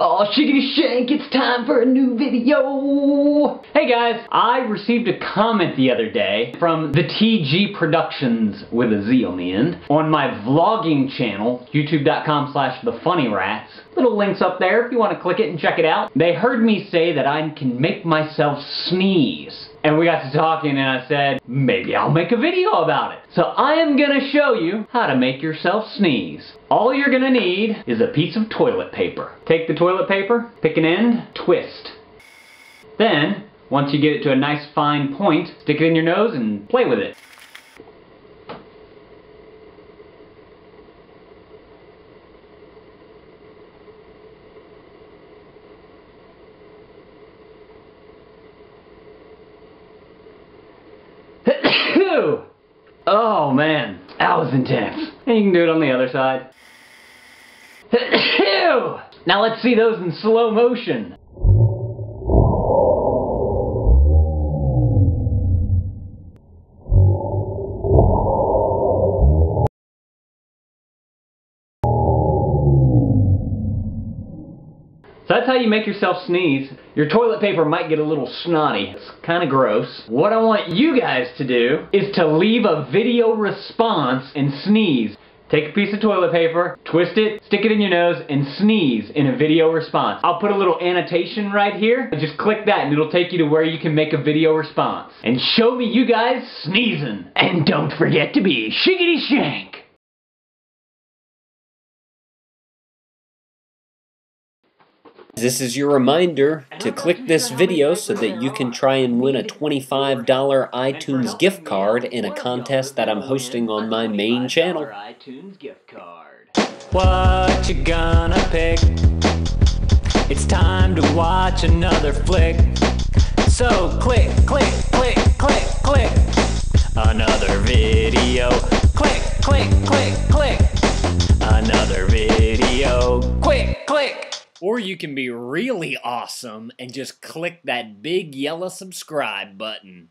Oh, shiggity shank, it's time for a new video! Hey guys, I received a comment the other day from the TG Productions, with a Z on the end, on my vlogging channel, youtube.com/thefunnyrats. Little links up there if you want to click it and check it out. They heard me say that I can make myself sneeze. And we got to talking and I said, maybe I'll make a video about it. So I am gonna show you how to make yourself sneeze. All you're gonna need is a piece of toilet paper. Take the toilet paper, pick an end, twist. Then, once you get it to a nice fine point, stick it in your nose and play with it. Oh man, that was intense. And you can do it on the other side. Now let's see those in slow motion. So that's how you make yourself sneeze. Your toilet paper might get a little snotty. It's kind of gross. What I want you guys to do is to leave a video response and sneeze. Take a piece of toilet paper, twist it, stick it in your nose, and sneeze in a video response. I'll put a little annotation right here. Just click that and it'll take you to where you can make a video response. And show me you guys sneezing. And don't forget to be shiggity shank. This is your reminder to click this video so that you can try and win a $25 iTunes gift card in a contest that I'm hosting on my main channel. What you gonna pick? It's time to watch another flick. So click, click, click, click, click. Another video. Click, click, click, click. Another video. Click, click. Or you can be really awesome and just click that big yellow subscribe button.